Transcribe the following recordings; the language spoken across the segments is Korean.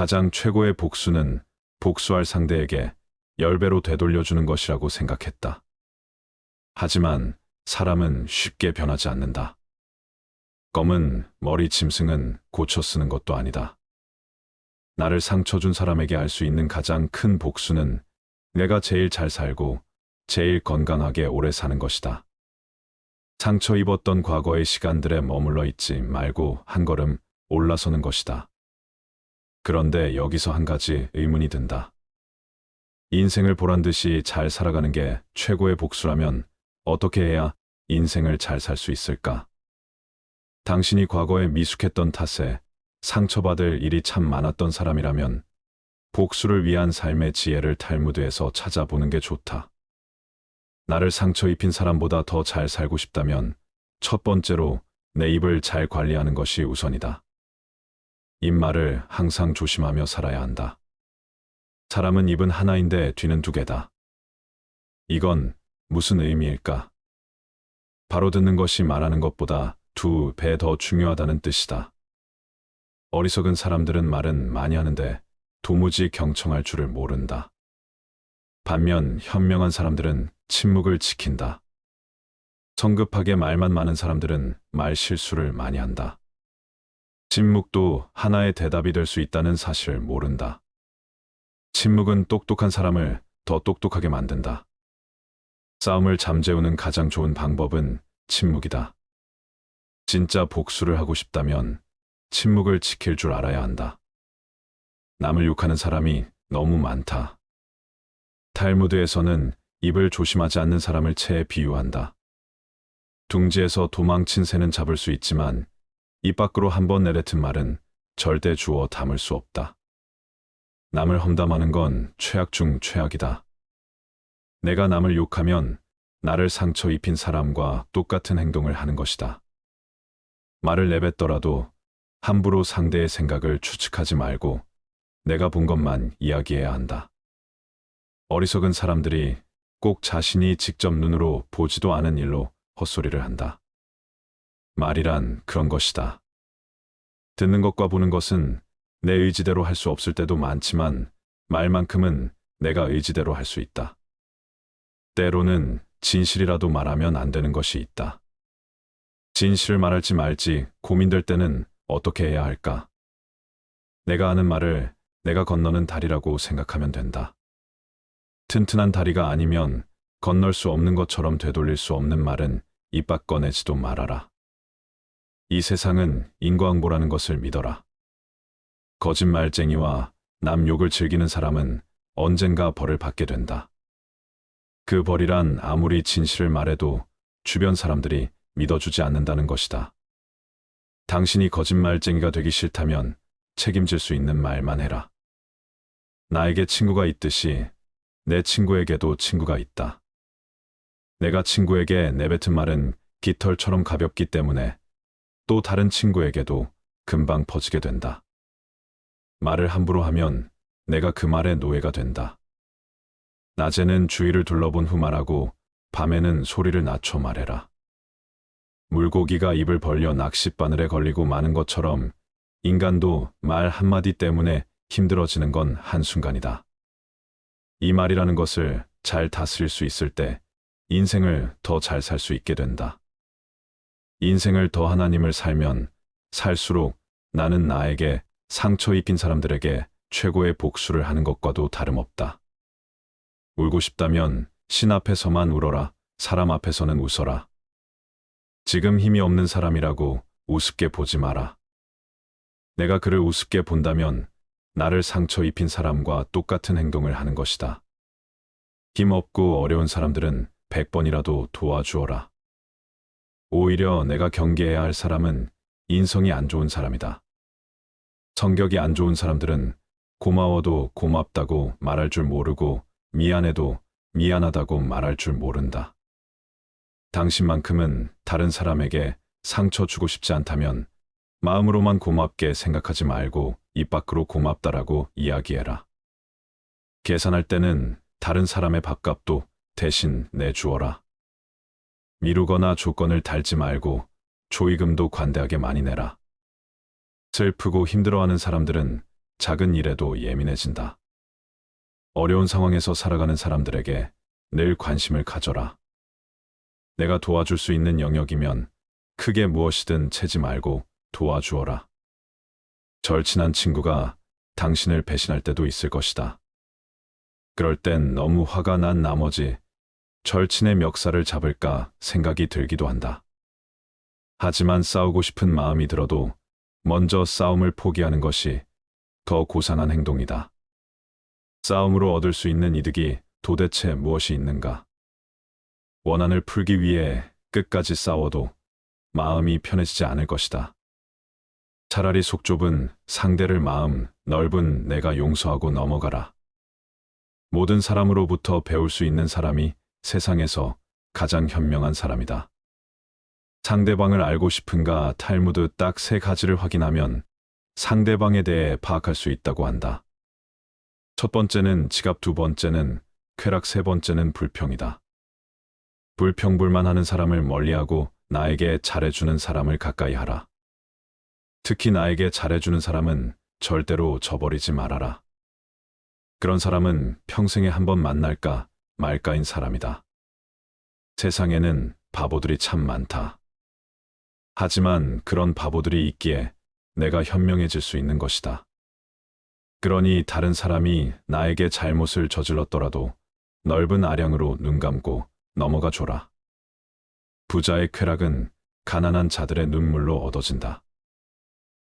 가장 최고의 복수는 복수할 상대에게 10배로 되돌려주는 것이라고 생각했다. 하지만 사람은 쉽게 변하지 않는다. 껌은 머리 짐승은 고쳐 쓰는 것도 아니다. 나를 상처 준 사람에게 할 수 있는 가장 큰 복수는 내가 제일 잘 살고 제일 건강하게 오래 사는 것이다. 상처 입었던 과거의 시간들에 머물러 있지 말고 한 걸음 올라서는 것이다. 그런데 여기서 한 가지 의문이 든다. 인생을 보란 듯이 잘 살아가는 게 최고의 복수라면 어떻게 해야 인생을 잘 살 수 있을까? 당신이 과거에 미숙했던 탓에 상처받을 일이 참 많았던 사람이라면 복수를 위한 삶의 지혜를 탈무드에서 찾아보는 게 좋다. 나를 상처 입힌 사람보다 더 잘 살고 싶다면 첫 번째로 내 입을 잘 관리하는 것이 우선이다. 입말을 항상 조심하며 살아야 한다. 사람은 입은 하나인데 뒤는 두 개다. 이건 무슨 의미일까? 바로 듣는 것이 말하는 것보다 2배 더 중요하다는 뜻이다. 어리석은 사람들은 말은 많이 하는데 도무지 경청할 줄을 모른다. 반면 현명한 사람들은 침묵을 지킨다. 성급하게 말만 많은 사람들은 말 실수를 많이 한다. 침묵도 하나의 대답이 될 수 있다는 사실을 모른다. 침묵은 똑똑한 사람을 더 똑똑하게 만든다. 싸움을 잠재우는 가장 좋은 방법은 침묵이다. 진짜 복수를 하고 싶다면 침묵을 지킬 줄 알아야 한다. 남을 욕하는 사람이 너무 많다. 탈무드에서는 입을 조심하지 않는 사람을 채에 비유한다. 둥지에서 도망친 새는 잡을 수 있지만 입 밖으로 한번 내뱉은 말은 절대 주워 담을 수 없다. 남을 험담하는 건 최악 중 최악이다. 내가 남을 욕하면 나를 상처 입힌 사람과 똑같은 행동을 하는 것이다. 말을 내뱉더라도 함부로 상대의 생각을 추측하지 말고 내가 본 것만 이야기해야 한다. 어리석은 사람들이 꼭 자신이 직접 눈으로 보지도 않은 일로 헛소리를 한다. 말이란 그런 것이다. 듣는 것과 보는 것은 내 의지대로 할 수 없을 때도 많지만 말만큼은 내가 의지대로 할 수 있다. 때로는 진실이라도 말하면 안 되는 것이 있다. 진실을 말할지 말지 고민될 때는 어떻게 해야 할까? 내가 하는 말을 내가 건너는 다리라고 생각하면 된다. 튼튼한 다리가 아니면 건널 수 없는 것처럼 되돌릴 수 없는 말은 입 밖 꺼내지도 말아라. 이 세상은 인과응보라는 것을 믿어라. 거짓말쟁이와 남 욕을 즐기는 사람은 언젠가 벌을 받게 된다. 그 벌이란 아무리 진실을 말해도 주변 사람들이 믿어주지 않는다는 것이다. 당신이 거짓말쟁이가 되기 싫다면 책임질 수 있는 말만 해라. 나에게 친구가 있듯이 내 친구에게도 친구가 있다. 내가 친구에게 내뱉은 말은 깃털처럼 가볍기 때문에 또 다른 친구에게도 금방 퍼지게 된다. 말을 함부로 하면 내가 그 말의 노예가 된다. 낮에는 주위를 둘러본 후 말하고 밤에는 소리를 낮춰 말해라. 물고기가 입을 벌려 낚싯바늘에 걸리고 마는 것처럼 인간도 말 한마디 때문에 힘들어지는 건 한순간이다. 이 말이라는 것을 잘 다스릴 수 있을 때 인생을 더 잘 살 수 있게 된다. 인생을 더 하나님을 살면 살수록 나는 나에게 상처 입힌 사람들에게 최고의 복수를 하는 것과도 다름없다. 울고 싶다면 신 앞에서만 울어라. 사람 앞에서는 웃어라. 지금 힘이 없는 사람이라고 우습게 보지 마라. 내가 그를 우습게 본다면 나를 상처 입힌 사람과 똑같은 행동을 하는 것이다. 힘없고 어려운 사람들은 100번이라도 도와주어라. 오히려 내가 경계해야 할 사람은 인성이 안 좋은 사람이다. 성격이 안 좋은 사람들은 고마워도 고맙다고 말할 줄 모르고 미안해도 미안하다고 말할 줄 모른다. 당신만큼은 다른 사람에게 상처 주고 싶지 않다면 마음으로만 고맙게 생각하지 말고 입 밖으로 고맙다라고 이야기해라. 계산할 때는 다른 사람의 밥값도 대신 내주어라. 미루거나 조건을 달지 말고 조의금도 관대하게 많이 내라. 슬프고 힘들어하는 사람들은 작은 일에도 예민해진다. 어려운 상황에서 살아가는 사람들에게 늘 관심을 가져라. 내가 도와줄 수 있는 영역이면 크게 무엇이든 채지 말고 도와주어라. 절친한 친구가 당신을 배신할 때도 있을 것이다. 그럴 땐 너무 화가 난 나머지 절친의 멱살을 잡을까 생각이 들기도 한다. 하지만 싸우고 싶은 마음이 들어도 먼저 싸움을 포기하는 것이 더 고상한 행동이다. 싸움으로 얻을 수 있는 이득이 도대체 무엇이 있는가? 원한을 풀기 위해 끝까지 싸워도 마음이 편해지지 않을 것이다. 차라리 속 좁은 상대를 마음 넓은 내가 용서하고 넘어가라. 모든 사람으로부터 배울 수 있는 사람이 세상에서 가장 현명한 사람이다. 상대방을 알고 싶은가 탈무드 딱 3가지를 확인하면 상대방에 대해 파악할 수 있다고 한다. 첫 번째는 지갑, 2번째는 쾌락, 3번째는 불평이다. 불평불만하는 사람을 멀리하고 나에게 잘해주는 사람을 가까이 하라. 특히 나에게 잘해주는 사람은 절대로 저버리지 말아라. 그런 사람은 평생에 한 번 만날까 말까인 사람이다. 세상에는 바보들이 참 많다. 하지만 그런 바보들이 있기에 내가 현명해질 수 있는 것이다. 그러니 다른 사람이 나에게 잘못을 저질렀더라도 넓은 아량으로 눈 감고 넘어가 줘라. 부자의 쾌락은 가난한 자들의 눈물로 얻어진다.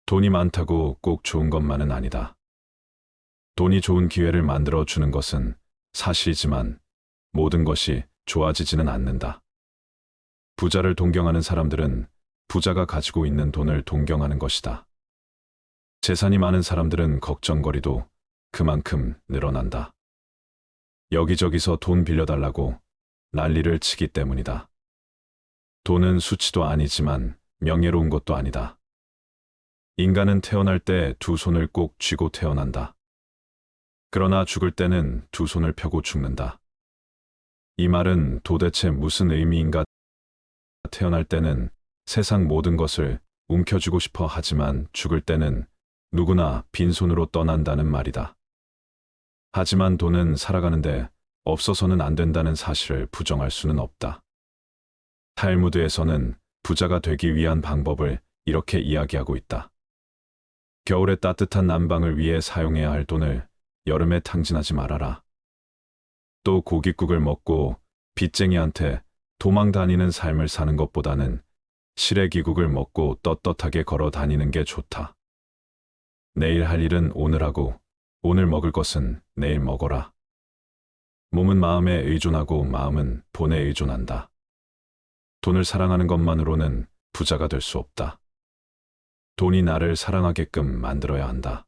돈이 많다고 꼭 좋은 것만은 아니다. 돈이 좋은 기회를 만들어 주는 것은 사실이지만 모든 것이 좋아지지는 않는다. 부자를 동경하는 사람들은 부자가 가지고 있는 돈을 동경하는 것이다. 재산이 많은 사람들은 걱정거리도 그만큼 늘어난다. 여기저기서 돈 빌려달라고 난리를 치기 때문이다. 돈은 수치도 아니지만 명예로운 것도 아니다. 인간은 태어날 때 2손을 꼭 쥐고 태어난다. 그러나 죽을 때는 2손을 펴고 죽는다. 이 말은 도대체 무슨 의미인가? 태어날 때는 세상 모든 것을 움켜쥐고 싶어 하지만 죽을 때는 누구나 빈손으로 떠난다는 말이다. 하지만 돈은 살아가는데 없어서는 안 된다는 사실을 부정할 수는 없다. 탈무드에서는 부자가 되기 위한 방법을 이렇게 이야기하고 있다. 겨울에 따뜻한 난방을 위해 사용해야 할 돈을 여름에 탕진하지 말아라. 또 고깃국을 먹고 빚쟁이한테 도망 다니는 삶을 사는 것보다는 시래기국을 먹고 떳떳하게 걸어 다니는 게 좋다. 내일 할 일은 오늘 하고 오늘 먹을 것은 내일 먹어라. 몸은 마음에 의존하고 마음은 돈에 의존한다. 돈을 사랑하는 것만으로는 부자가 될 수 없다. 돈이 나를 사랑하게끔 만들어야 한다.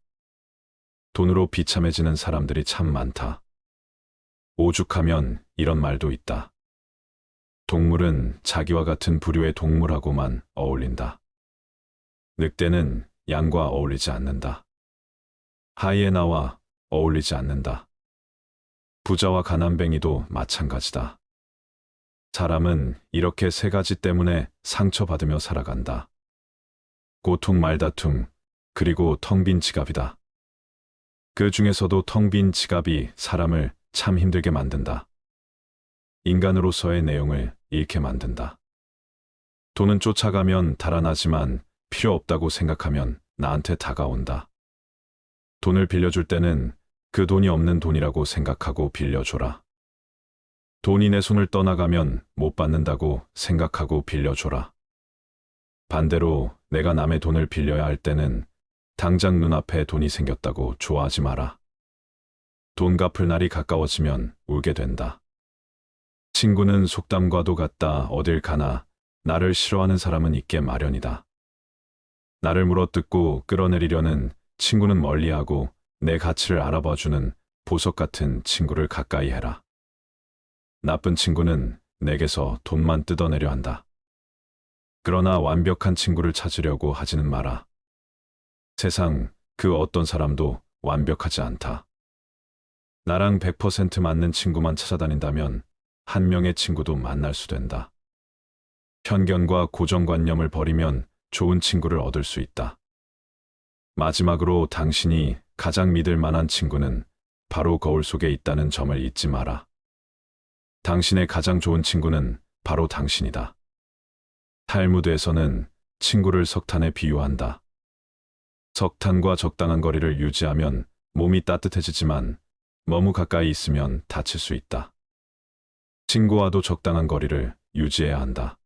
돈으로 비참해지는 사람들이 참 많다. 오죽하면 이런 말도 있다. 동물은 자기와 같은 부류의 동물하고만 어울린다. 늑대는 양과 어울리지 않는다. 하이에나와 어울리지 않는다. 부자와 가난뱅이도 마찬가지다. 사람은 이렇게 3가지 때문에 상처받으며 살아간다. 고통, 말다툼, 그리고 텅 빈 지갑이다. 그 중에서도 텅 빈 지갑이 사람을 참 힘들게 만든다. 인간으로서의 내용을 잃게 만든다. 돈은 쫓아가면 달아나지만 필요 없다고 생각하면 나한테 다가온다. 돈을 빌려줄 때는 그 돈이 없는 돈이라고 생각하고 빌려줘라. 돈이 내 손을 떠나가면 못 받는다고 생각하고 빌려줘라. 반대로 내가 남의 돈을 빌려야 할 때는 당장 눈앞에 돈이 생겼다고 좋아하지 마라. 돈 갚을 날이 가까워지면 울게 된다. 친구는 속담과도 같다. 어딜 가나 나를 싫어하는 사람은 있게 마련이다. 나를 물어뜯고 끌어내리려는 친구는 멀리하고 내 가치를 알아봐주는 보석 같은 친구를 가까이 해라. 나쁜 친구는 내게서 돈만 뜯어내려 한다. 그러나 완벽한 친구를 찾으려고 하지는 마라. 세상 그 어떤 사람도 완벽하지 않다. 나랑 100% 맞는 친구만 찾아다닌다면 한 명의 친구도 만날 수 된다. 편견과 고정관념을 버리면 좋은 친구를 얻을 수 있다. 마지막으로 당신이 가장 믿을 만한 친구는 바로 거울 속에 있다는 점을 잊지 마라. 당신의 가장 좋은 친구는 바로 당신이다. 탈무드에서는 친구를 석탄에 비유한다. 석탄과 적당한 거리를 유지하면 몸이 따뜻해지지만 너무 가까이 있으면 다칠 수 있다. 친구와도 적당한 거리를 유지해야 한다.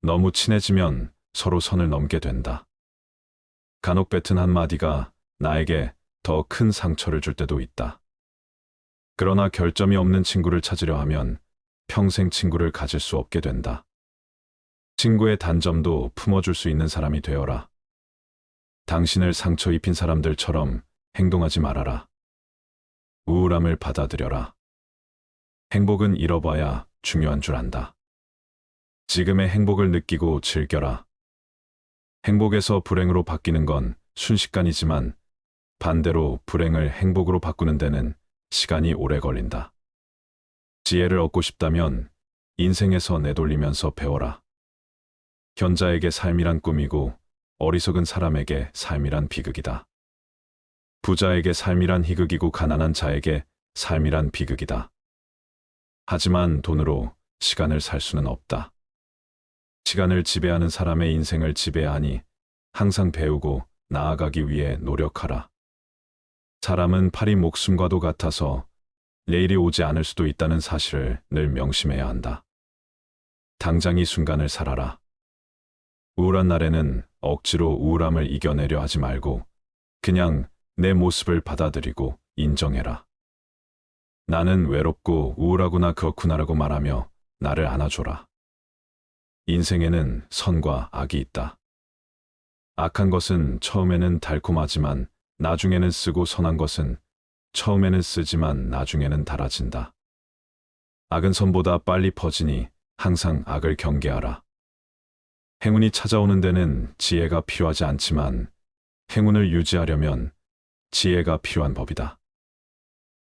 너무 친해지면 서로 선을 넘게 된다. 간혹 뱉은 한마디가 나에게 더 큰 상처를 줄 때도 있다. 그러나 결점이 없는 친구를 찾으려 하면 평생 친구를 가질 수 없게 된다. 친구의 단점도 품어줄 수 있는 사람이 되어라. 당신을 상처 입힌 사람들처럼 행동하지 말아라. 우울함을 받아들여라. 행복은 잃어봐야 중요한 줄 안다. 지금의 행복을 느끼고 즐겨라. 행복에서 불행으로 바뀌는 건 순식간이지만 반대로 불행을 행복으로 바꾸는 데는 시간이 오래 걸린다. 지혜를 얻고 싶다면 인생에서 내돌리면서 배워라. 현자에게 삶이란 꿈이고 어리석은 사람에게 삶이란 비극이다. 부자에게 삶이란 희극이고 가난한 자에게 삶이란 비극이다. 하지만 돈으로 시간을 살 수는 없다. 시간을 지배하는 사람의 인생을 지배하니 항상 배우고 나아가기 위해 노력하라. 사람은 파리 목숨과도 같아서 내일이 오지 않을 수도 있다는 사실을 늘 명심해야 한다. 당장 이 순간을 살아라. 우울한 날에는 억지로 우울함을 이겨내려 하지 말고 그냥 내 모습을 받아들이고 인정해라. 나는 외롭고 우울하구나 그렇구나라고 말하며 나를 안아줘라. 인생에는 선과 악이 있다. 악한 것은 처음에는 달콤하지만 나중에는 쓰고 선한 것은 처음에는 쓰지만 나중에는 달아진다. 악은 선보다 빨리 퍼지니 항상 악을 경계하라. 행운이 찾아오는 데는 지혜가 필요하지 않지만 행운을 유지하려면 지혜가 필요한 법이다.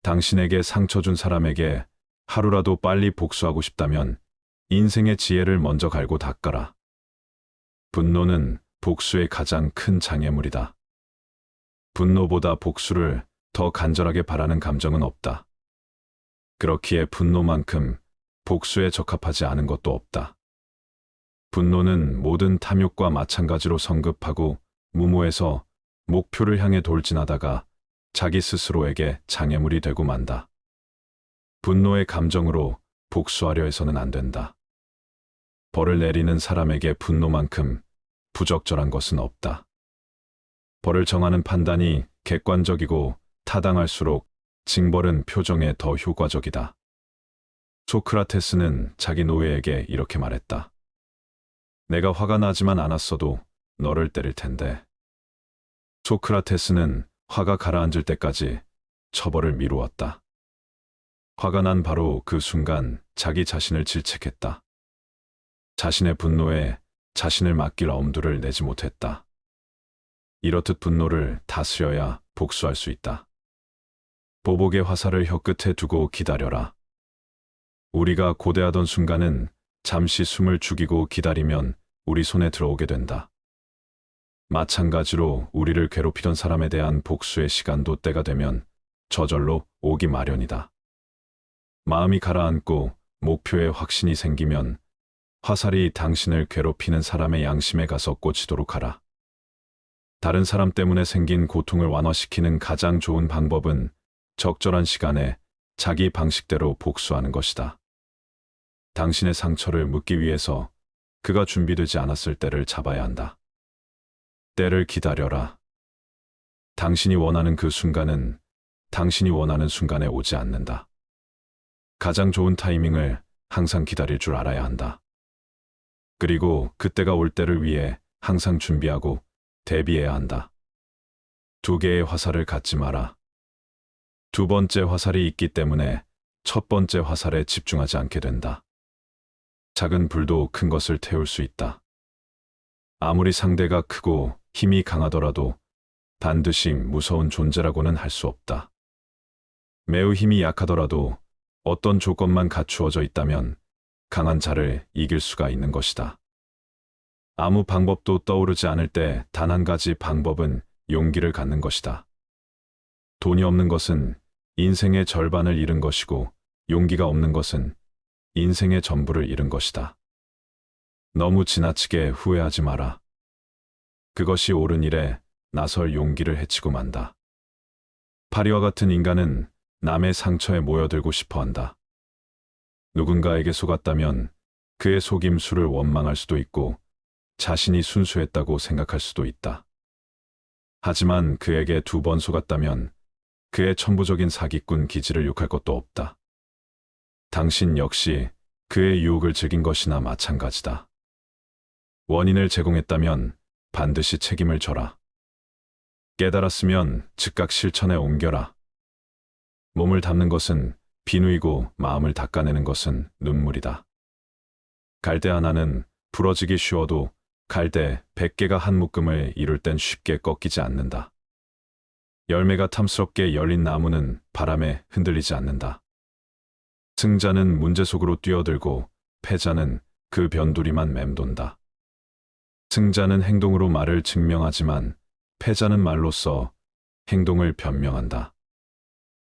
당신에게 상처 준 사람에게 하루라도 빨리 복수하고 싶다면 인생의 지혜를 먼저 갈고 닦아라. 분노는 복수의 가장 큰 장애물이다. 분노보다 복수를 더 간절하게 바라는 감정은 없다. 그렇기에 분노만큼 복수에 적합하지 않은 것도 없다. 분노는 모든 탐욕과 마찬가지로 성급하고 무모해서 목표를 향해 돌진하다가 자기 스스로에게 장애물이 되고 만다. 분노의 감정으로 복수하려 해서는 안 된다. 벌을 내리는 사람에게 분노만큼 부적절한 것은 없다. 벌을 정하는 판단이 객관적이고 타당할수록 징벌은 표정에 더 효과적이다. 소크라테스는 자기 노예에게 이렇게 말했다. 내가 화가 나지만 않았어도 너를 때릴 텐데. 소크라테스는 화가 가라앉을 때까지 처벌을 미루었다. 화가 난 바로 그 순간 자기 자신을 질책했다. 자신의 분노에 자신을 맡길 엄두를 내지 못했다. 이렇듯 분노를 다스려야 복수할 수 있다. 보복의 화살을 혀끝에 두고 기다려라. 우리가 고대하던 순간은 잠시 숨을 죽이고 기다리면 우리 손에 들어오게 된다. 마찬가지로 우리를 괴롭히던 사람에 대한 복수의 시간도 때가 되면 저절로 오기 마련이다. 마음이 가라앉고 목표에 확신이 생기면 화살이 당신을 괴롭히는 사람의 양심에 가서 꽂히도록 하라. 다른 사람 때문에 생긴 고통을 완화시키는 가장 좋은 방법은 적절한 시간에 자기 방식대로 복수하는 것이다. 당신의 상처를 묻기 위해서 그가 준비되지 않았을 때를 잡아야 한다. 때를 기다려라. 당신이 원하는 그 순간은 당신이 원하는 순간에 오지 않는다. 가장 좋은 타이밍을 항상 기다릴 줄 알아야 한다. 그리고 그때가 올 때를 위해 항상 준비하고 대비해야 한다. 두 개의 화살을 갖지 마라. 두 번째 화살이 있기 때문에 첫 번째 화살에 집중하지 않게 된다. 작은 불도 큰 것을 태울 수 있다. 아무리 상대가 크고 힘이 강하더라도 반드시 무서운 존재라고는 할 수 없다. 매우 힘이 약하더라도 어떤 조건만 갖추어져 있다면 강한 자를 이길 수가 있는 것이다. 아무 방법도 떠오르지 않을 때 단 한 가지 방법은 용기를 갖는 것이다. 돈이 없는 것은 인생의 절반을 잃은 것이고, 용기가 없는 것은 인생의 전부를 잃은 것이다. 너무 지나치게 후회하지 마라. 그것이 옳은 일에 나설 용기를 해치고 만다. 파리와 같은 인간은 남의 상처에 모여들고 싶어 한다. 누군가에게 속았다면 그의 속임수를 원망할 수도 있고 자신이 순수했다고 생각할 수도 있다. 하지만 그에게 2번 속았다면 그의 천부적인 사기꾼 기질을 욕할 것도 없다. 당신 역시 그의 유혹을 즐긴 것이나 마찬가지다. 원인을 제공했다면 반드시 책임을 져라. 깨달았으면 즉각 실천에 옮겨라. 몸을 담는 것은 비누이고 마음을 닦아내는 것은 눈물이다. 갈대 하나는 부러지기 쉬워도 갈대 100개가 한 묶음을 이룰 땐 쉽게 꺾이지 않는다. 열매가 탐스럽게 열린 나무는 바람에 흔들리지 않는다. 승자는 문제 속으로 뛰어들고 패자는 그 변두리만 맴돈다. 승자는 행동으로 말을 증명하지만 패자는 말로써 행동을 변명한다.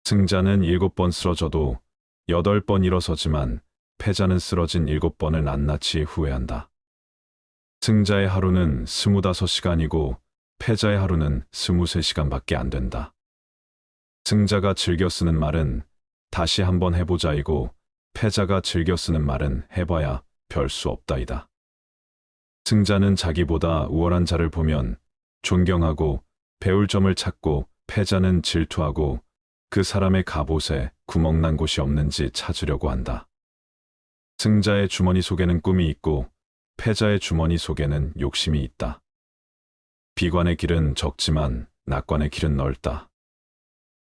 승자는 7번 쓰러져도 8번 일어서지만 패자는 쓰러진 7번을 낱낱이 후회한다. 승자의 하루는 25시간이고 패자의 하루는 23시간밖에 안 된다. 승자가 즐겨 쓰는 말은 다시 한번 해보자이고 패자가 즐겨 쓰는 말은 해봐야 별 수 없다이다. 승자는 자기보다 우월한 자를 보면 존경하고 배울 점을 찾고 패자는 질투하고 그 사람의 갑옷에 구멍난 곳이 없는지 찾으려고 한다. 승자의 주머니 속에는 꿈이 있고 패자의 주머니 속에는 욕심이 있다. 비관의 길은 적지만 낙관의 길은 넓다.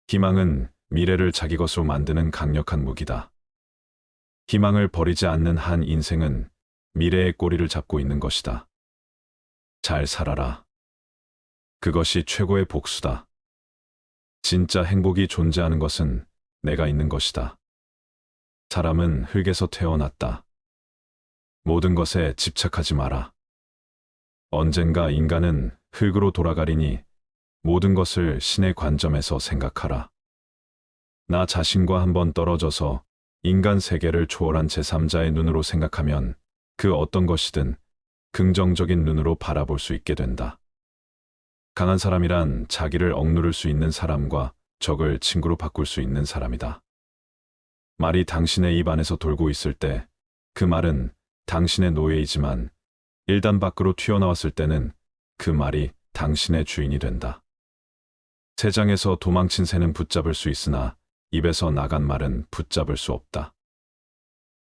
희망은 미래를 자기 것으로 만드는 강력한 무기다. 희망을 버리지 않는 한 인생은 미래의 꼬리를 잡고 있는 것이다. 잘 살아라. 그것이 최고의 복수다. 진짜 행복이 존재하는 것은 내가 있는 것이다. 사람은 흙에서 태어났다. 모든 것에 집착하지 마라. 언젠가 인간은 흙으로 돌아가리니 모든 것을 신의 관점에서 생각하라. 나 자신과 한번 떨어져서 인간 세계를 초월한 제3자의 눈으로 생각하면 그 어떤 것이든 긍정적인 눈으로 바라볼 수 있게 된다. 강한 사람이란 자기를 억누를 수 있는 사람과 적을 친구로 바꿀 수 있는 사람이다. 말이 당신의 입 안에서 돌고 있을 때 그 말은 당신의 노예이지만 일단 밖으로 튀어나왔을 때는 그 말이 당신의 주인이 된다. 새장에서 도망친 새는 붙잡을 수 있으나 입에서 나간 말은 붙잡을 수 없다.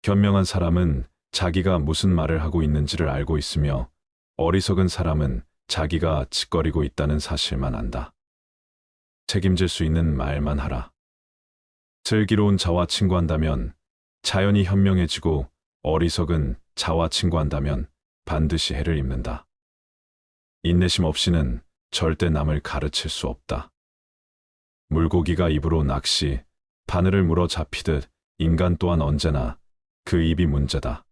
현명한 사람은 자기가 무슨 말을 하고 있는지를 알고 있으며 어리석은 사람은 자기가 짓거리고 있다는 사실만 안다. 책임질 수 있는 말만 하라. 슬기로운 자와 친구한다면 자연이 현명해지고 어리석은 자와 친구한다면 반드시 해를 입는다. 인내심 없이는 절대 남을 가르칠 수 없다. 물고기가 입으로 낚시, 바늘을 물어 잡히듯 인간 또한 언제나 그 입이 문제다.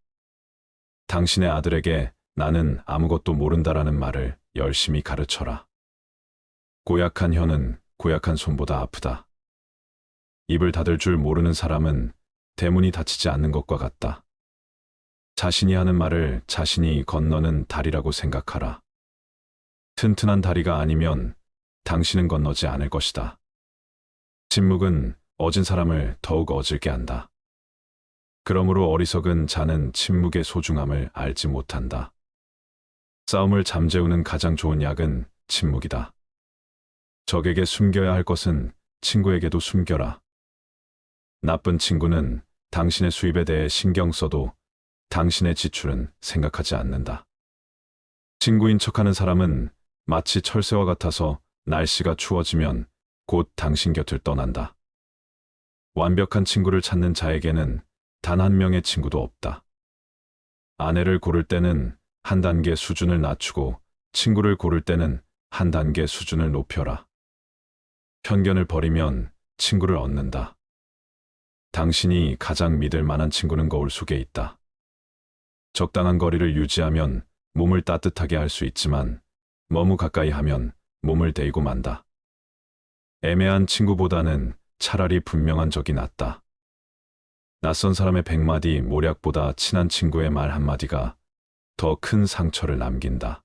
당신의 아들에게 나는 아무것도 모른다라는 말을 열심히 가르쳐라. 고약한 혀는 고약한 손보다 아프다. 입을 닫을 줄 모르는 사람은 대문이 닫히지 않는 것과 같다. 자신이 하는 말을 자신이 건너는 다리라고 생각하라. 튼튼한 다리가 아니면 당신은 건너지 않을 것이다. 침묵은 어진 사람을 더욱 어질게 한다. 그러므로 어리석은 자는 침묵의 소중함을 알지 못한다. 싸움을 잠재우는 가장 좋은 약은 침묵이다. 적에게 숨겨야 할 것은 친구에게도 숨겨라. 나쁜 친구는 당신의 수입에 대해 신경 써도 당신의 지출은 생각하지 않는다. 친구인 척하는 사람은 마치 철새와 같아서 날씨가 추워지면 곧 당신 곁을 떠난다. 완벽한 친구를 찾는 자에게는 단 한 명의 친구도 없다. 아내를 고를 때는 한 단계 수준을 낮추고 친구를 고를 때는 한 단계 수준을 높여라. 편견을 버리면 친구를 얻는다. 당신이 가장 믿을 만한 친구는 거울 속에 있다. 적당한 거리를 유지하면 몸을 따뜻하게 할 수 있지만 너무 가까이 하면 몸을 데이고 만다. 애매한 친구보다는 차라리 분명한 적이 낫다. 낯선 사람의 100마디 모략보다 친한 친구의 말 한마디가 더 큰 상처를 남긴다.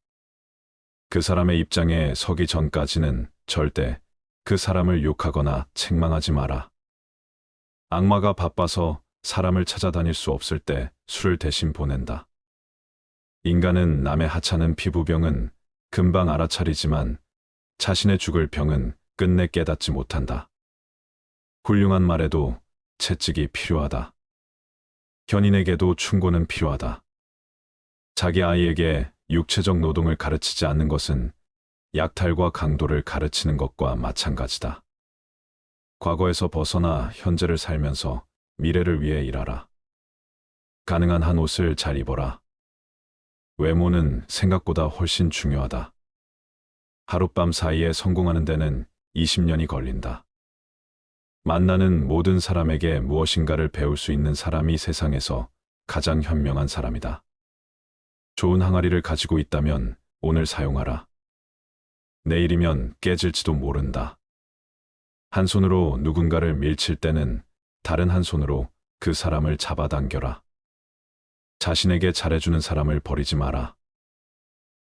그 사람의 입장에 서기 전까지는 절대 그 사람을 욕하거나 책망하지 마라. 악마가 바빠서 사람을 찾아다닐 수 없을 때 술을 대신 보낸다. 인간은 남의 하찮은 피부병은 금방 알아차리지만 자신의 죽을 병은 끝내 깨닫지 못한다. 훌륭한 말에도 채찍이 필요하다. 현인에게도 충고는 필요하다. 자기 아이에게 육체적 노동을 가르치지 않는 것은 약탈과 강도를 가르치는 것과 마찬가지다. 과거에서 벗어나 현재를 살면서 미래를 위해 일하라. 가능한 한 옷을 잘 입어라. 외모는 생각보다 훨씬 중요하다. 하룻밤 사이에 성공하는 데는 20년이 걸린다. 만나는 모든 사람에게 무엇인가를 배울 수 있는 사람이 세상에서 가장 현명한 사람이다. 좋은 항아리를 가지고 있다면 오늘 사용하라. 내일이면 깨질지도 모른다. 한 손으로 누군가를 밀칠 때는 다른 한 손으로 그 사람을 잡아당겨라. 자신에게 잘해주는 사람을 버리지 마라.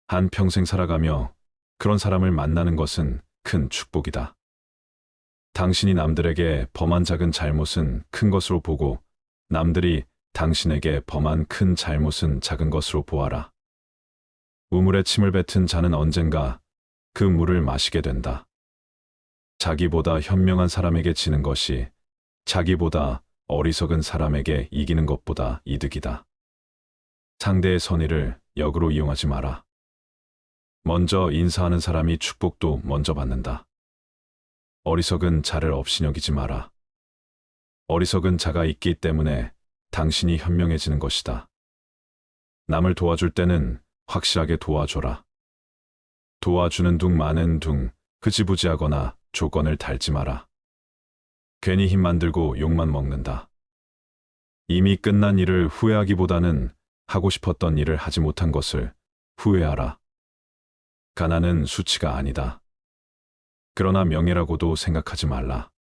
한평생 살아가며 그런 사람을 만나는 것은 큰 축복이다. 당신이 남들에게 범한 작은 잘못은 큰 것으로 보고 남들이 당신에게 범한 큰 잘못은 작은 것으로 보아라. 우물에 침을 뱉은 자는 언젠가 그 물을 마시게 된다. 자기보다 현명한 사람에게 지는 것이 자기보다 어리석은 사람에게 이기는 것보다 이득이다. 상대의 선의를 역으로 이용하지 마라. 먼저 인사하는 사람이 축복도 먼저 받는다. 어리석은 자를 업신여기지 마라. 어리석은 자가 있기 때문에 당신이 현명해지는 것이다. 남을 도와줄 때는 확실하게 도와줘라. 도와주는 둥 마는 둥 흐지부지하거나 조건을 달지 마라. 괜히 힘만 들고 욕만 먹는다. 이미 끝난 일을 후회하기보다는 하고 싶었던 일을 하지 못한 것을 후회하라. 가난은 수치가 아니다. 그러나 명예라고도 생각하지 말라.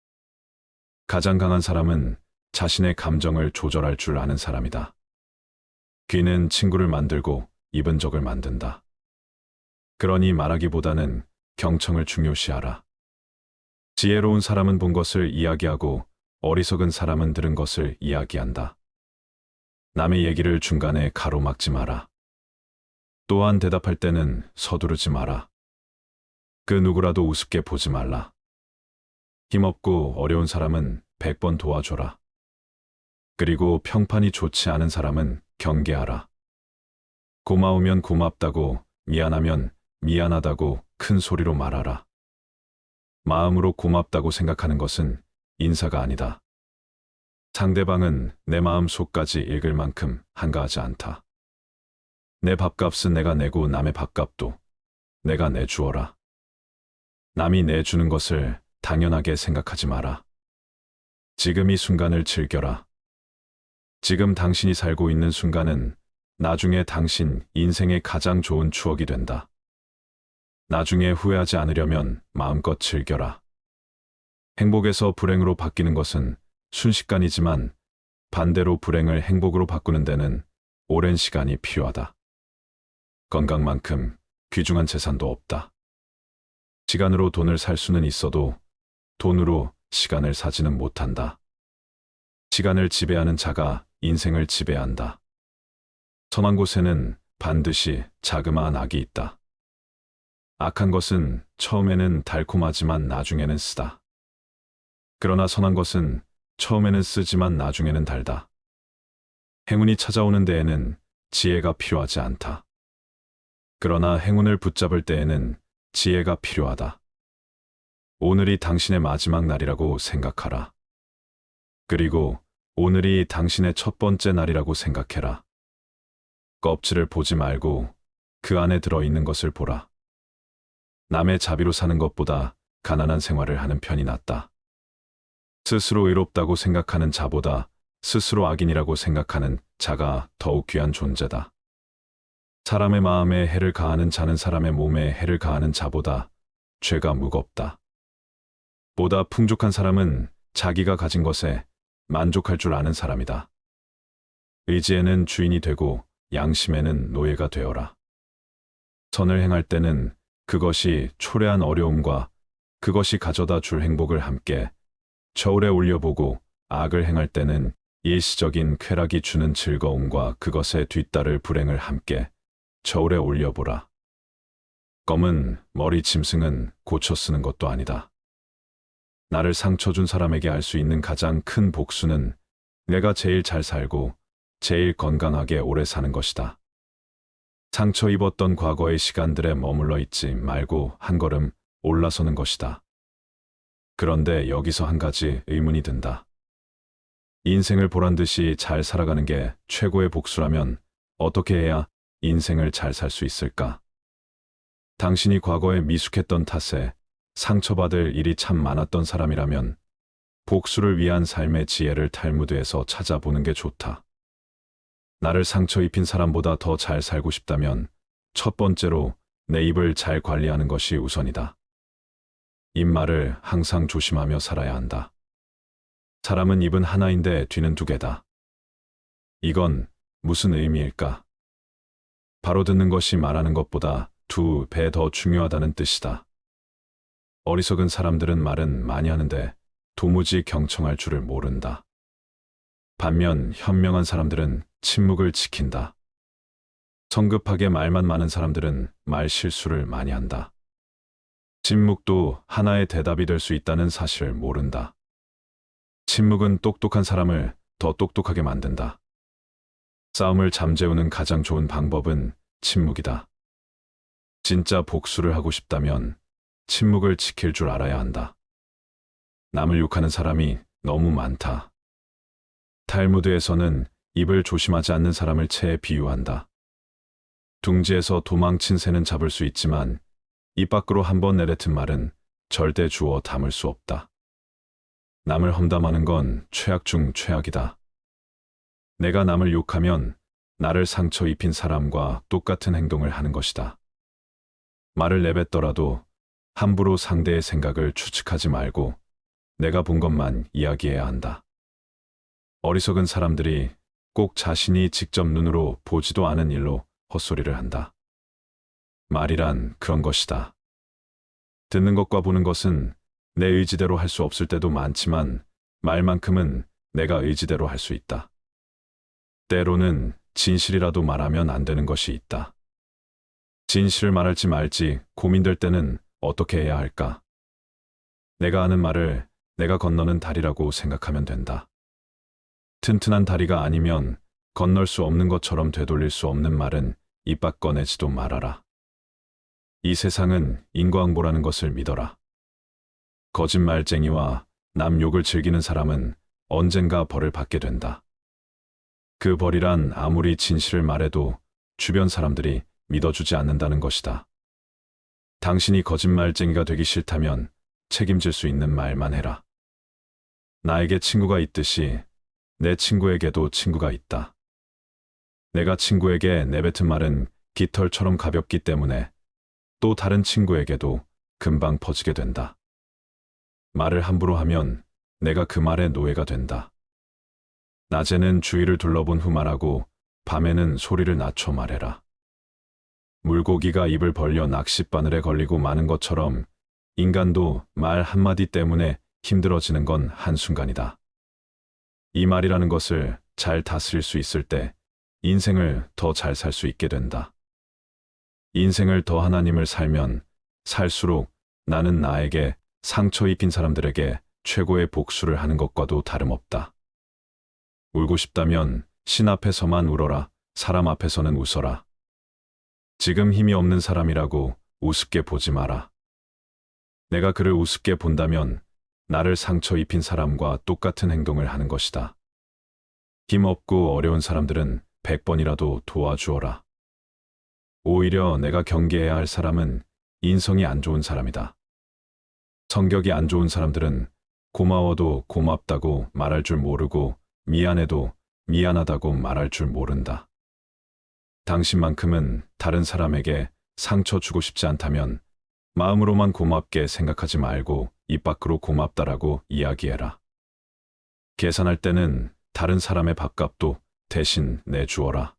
가장 강한 사람은 자신의 감정을 조절할 줄 아는 사람이다. 귀는 친구를 만들고 입은 적을 만든다. 그러니 말하기보다는 경청을 중요시하라. 지혜로운 사람은 본 것을 이야기하고 어리석은 사람은 들은 것을 이야기한다. 남의 얘기를 중간에 가로막지 마라. 또한 대답할 때는 서두르지 마라. 그 누구라도 우습게 보지 말라. 힘없고 어려운 사람은 100번 도와줘라. 그리고 평판이 좋지 않은 사람은 경계하라. 고마우면 고맙다고, 미안하면 미안하다고 큰 소리로 말하라. 마음으로 고맙다고 생각하는 것은 인사가 아니다. 상대방은 내 마음 속까지 읽을 만큼 한가하지 않다. 내 밥값은 내가 내고 남의 밥값도 내가 내주어라. 남이 내주는 것을 당연하게 생각하지 마라. 지금 이 순간을 즐겨라. 지금 당신이 살고 있는 순간은 나중에 당신 인생의 가장 좋은 추억이 된다. 나중에 후회하지 않으려면 마음껏 즐겨라. 행복에서 불행으로 바뀌는 것은 순식간이지만 반대로 불행을 행복으로 바꾸는 데는 오랜 시간이 필요하다. 건강만큼 귀중한 재산도 없다. 시간으로 돈을 살 수는 있어도 돈으로 시간을 사지는 못한다. 시간을 지배하는 자가 인생을 지배한다. 선한 곳에는 반드시 자그마한 악이 있다. 악한 것은 처음에는 달콤하지만 나중에는 쓰다. 그러나 선한 것은 처음에는 쓰지만 나중에는 달다. 행운이 찾아오는 데에는 지혜가 필요하지 않다. 그러나 행운을 붙잡을 때에는 지혜가 필요하다. 오늘이 당신의 마지막 날이라고 생각하라. 그리고 오늘이 당신의 첫 번째 날이라고 생각해라. 껍질을 보지 말고 그 안에 들어있는 것을 보라. 남의 자비로 사는 것보다 가난한 생활을 하는 편이 낫다. 스스로 의롭다고 생각하는 자보다 스스로 악인이라고 생각하는 자가 더욱 귀한 존재다. 사람의 마음에 해를 가하는 자는 사람의 몸에 해를 가하는 자보다 죄가 무겁다. 보다 풍족한 사람은 자기가 가진 것에 만족할 줄 아는 사람이다. 의지에는 주인이 되고 양심에는 노예가 되어라. 선을 행할 때는 그것이 초래한 어려움과 그것이 가져다 줄 행복을 함께 저울에 올려보고, 악을 행할 때는 일시적인 쾌락이 주는 즐거움과 그것에 뒤따를 불행을 함께 저울에 올려보라. 껌은 머리 짐승은 고쳐 쓰는 것도 아니다. 나를 상처 준 사람에게 할 수 있는 가장 큰 복수는 내가 제일 잘 살고 제일 건강하게 오래 사는 것이다. 상처 입었던 과거의 시간들에 머물러 있지 말고 한 걸음 올라서는 것이다. 그런데 여기서 한 가지 의문이 든다. 인생을 보란 듯이 잘 살아가는 게 최고의 복수라면 어떻게 해야 인생을 잘 살 수 있을까? 당신이 과거에 미숙했던 탓에 상처받을 일이 참 많았던 사람이라면 복수를 위한 삶의 지혜를 탈무드에서 찾아보는 게 좋다. 나를 상처 입힌 사람보다 더 잘 살고 싶다면 첫 번째로 내 입을 잘 관리하는 것이 우선이다. 입말을 항상 조심하며 살아야 한다. 사람은 입은 하나인데 뒤는 두 개다. 이건 무슨 의미일까? 바로 듣는 것이 말하는 것보다 두 배 더 중요하다는 뜻이다. 어리석은 사람들은 말은 많이 하는데 도무지 경청할 줄을 모른다. 반면 현명한 사람들은 침묵을 지킨다. 성급하게 말만 많은 사람들은 말 실수를 많이 한다. 침묵도 하나의 대답이 될 수 있다는 사실을 모른다. 침묵은 똑똑한 사람을 더 똑똑하게 만든다. 싸움을 잠재우는 가장 좋은 방법은 침묵이다. 진짜 복수를 하고 싶다면 침묵을 지킬 줄 알아야 한다. 남을 욕하는 사람이 너무 많다. 탈무드에서는 입을 조심하지 않는 사람을 채에 비유한다. 둥지에서 도망친 새는 잡을 수 있지만 입 밖으로 한번 내뱉은 말은 절대 주워 담을 수 없다. 남을 험담하는 건 최악 중 최악이다. 내가 남을 욕하면 나를 상처 입힌 사람과 똑같은 행동을 하는 것이다. 말을 내뱉더라도 함부로 상대의 생각을 추측하지 말고 내가 본 것만 이야기해야 한다. 어리석은 사람들이 꼭 자신이 직접 눈으로 보지도 않은 일로 헛소리를 한다. 말이란 그런 것이다. 듣는 것과 보는 것은 내 의지대로 할 수 없을 때도 많지만 말만큼은 내가 의지대로 할 수 있다. 때로는 진실이라도 말하면 안 되는 것이 있다. 진실을 말할지 말지 고민될 때는 어떻게 해야 할까? 내가 하는 말을 내가 건너는 다리라고 생각하면 된다. 튼튼한 다리가 아니면 건널 수 없는 것처럼 되돌릴 수 없는 말은 입 밖 꺼내지도 말아라. 이 세상은 인과응보라는 것을 믿어라. 거짓말쟁이와 남 욕을 즐기는 사람은 언젠가 벌을 받게 된다. 그 벌이란 아무리 진실을 말해도 주변 사람들이 믿어주지 않는다는 것이다. 당신이 거짓말쟁이가 되기 싫다면 책임질 수 있는 말만 해라. 나에게 친구가 있듯이 내 친구에게도 친구가 있다. 내가 친구에게 내뱉은 말은 깃털처럼 가볍기 때문에 또 다른 친구에게도 금방 퍼지게 된다. 말을 함부로 하면 내가 그 말의 노예가 된다. 낮에는 주위를 둘러본 후 말하고 밤에는 소리를 낮춰 말해라. 물고기가 입을 벌려 낚싯바늘에 걸리고 마는 것처럼 인간도 말 한마디 때문에 힘들어지는 건 한순간이다. 이 말이라는 것을 잘 다스릴 수 있을 때 인생을 더 잘 살 수 있게 된다. 인생을 더 하나님을 살면 살수록 나는 나에게 상처 입힌 사람들에게 최고의 복수를 하는 것과도 다름없다. 울고 싶다면 신 앞에서만 울어라. 사람 앞에서는 웃어라. 지금 힘이 없는 사람이라고 우습게 보지 마라. 내가 그를 우습게 본다면 나를 상처 입힌 사람과 똑같은 행동을 하는 것이다. 힘없고 어려운 사람들은 100번이라도 도와주어라. 오히려 내가 경계해야 할 사람은 인성이 안 좋은 사람이다. 성격이 안 좋은 사람들은 고마워도 고맙다고 말할 줄 모르고 미안해도 미안하다고 말할 줄 모른다. 당신만큼은 다른 사람에게 상처 주고 싶지 않다면 마음으로만 고맙게 생각하지 말고 입 밖으로 고맙다라고 이야기해라. 계산할 때는 다른 사람의 밥값도 대신 내주어라.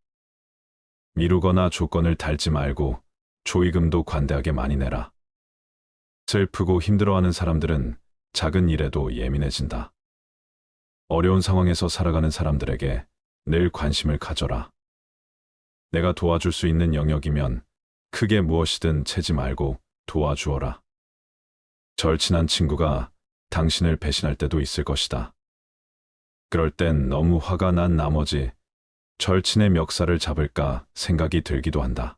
미루거나 조건을 달지 말고 조의금도 관대하게 많이 내라. 슬프고 힘들어하는 사람들은 작은 일에도 예민해진다. 어려운 상황에서 살아가는 사람들에게 늘 관심을 가져라. 내가 도와줄 수 있는 영역이면 크게 무엇이든 채지 말고 도와주어라. 절친한 친구가 당신을 배신할 때도 있을 것이다. 그럴 땐 너무 화가 난 나머지 절친의 멱살을 잡을까 생각이 들기도 한다.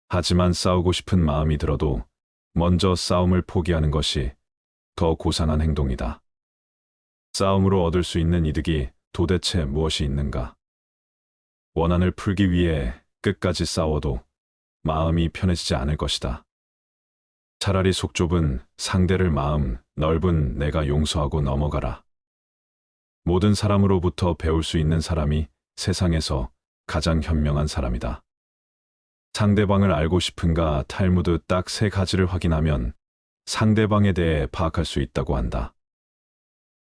하지만 싸우고 싶은 마음이 들어도 먼저 싸움을 포기하는 것이 더 고상한 행동이다. 싸움으로 얻을 수 있는 이득이 도대체 무엇이 있는가? 원한을 풀기 위해 끝까지 싸워도 마음이 편해지지 않을 것이다. 차라리 속 좁은 상대를 마음 넓은 내가 용서하고 넘어가라. 모든 사람으로부터 배울 수 있는 사람이 세상에서 가장 현명한 사람이다. 상대방을 알고 싶은가 탈무드 딱 3가지를 확인하면 상대방에 대해 파악할 수 있다고 한다.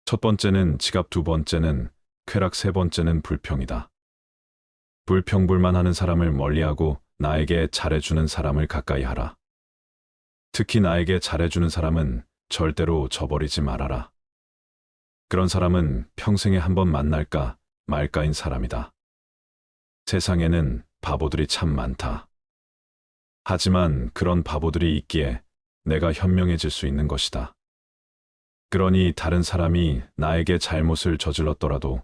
첫 번째는 지갑, 두 번째는 쾌락, 세 번째는 불평이다. 불평불만하는 사람을 멀리하고 나에게 잘해주는 사람을 가까이 하라. 특히 나에게 잘해주는 사람은 절대로 저버리지 말아라. 그런 사람은 평생에 한 번 만날까 말까인 사람이다. 세상에는 바보들이 참 많다. 하지만 그런 바보들이 있기에 내가 현명해질 수 있는 것이다. 그러니 다른 사람이 나에게 잘못을 저질렀더라도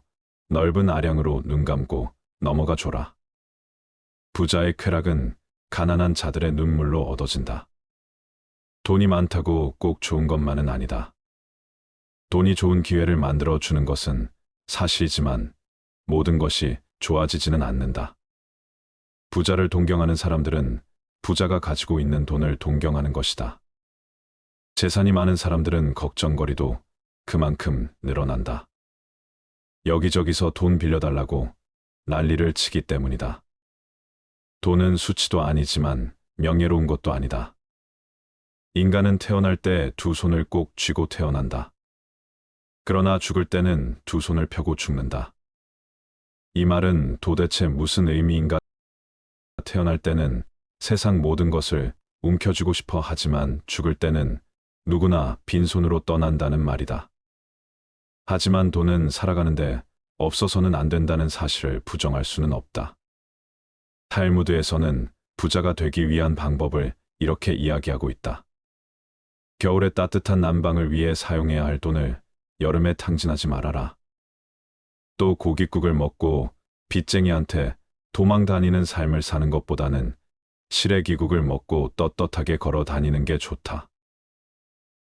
넓은 아량으로 눈 감고 넘어가 줘라. 부자의 쾌락은 가난한 자들의 눈물로 얻어진다. 돈이 많다고 꼭 좋은 것만은 아니다. 돈이 좋은 기회를 만들어 주는 것은 사실이지만 모든 것이 좋아지지는 않는다. 부자를 동경하는 사람들은 부자가 가지고 있는 돈을 동경하는 것이다. 재산이 많은 사람들은 걱정거리도 그만큼 늘어난다. 여기저기서 돈 빌려달라고 난리를 치기 때문이다. 돈은 수치도 아니지만 명예로운 것도 아니다. 인간은 태어날 때 두 손을 꼭 쥐고 태어난다. 그러나 죽을 때는 두 손을 펴고 죽는다. 이 말은 도대체 무슨 의미인가? 태어날 때는 세상 모든 것을 움켜쥐고 싶어 하지만 죽을 때는 누구나 빈손으로 떠난다는 말이다. 하지만 돈은 살아가는데 없어서는 안 된다는 사실을 부정할 수는 없다. 탈무드에서는 부자가 되기 위한 방법을 이렇게 이야기하고 있다. 겨울에 따뜻한 난방을 위해 사용해야 할 돈을 여름에 탕진하지 말아라. 또 고깃국을 먹고 빚쟁이한테 도망 다니는 삶을 사는 것보다는 시래기국을 먹고 떳떳하게 걸어 다니는 게 좋다.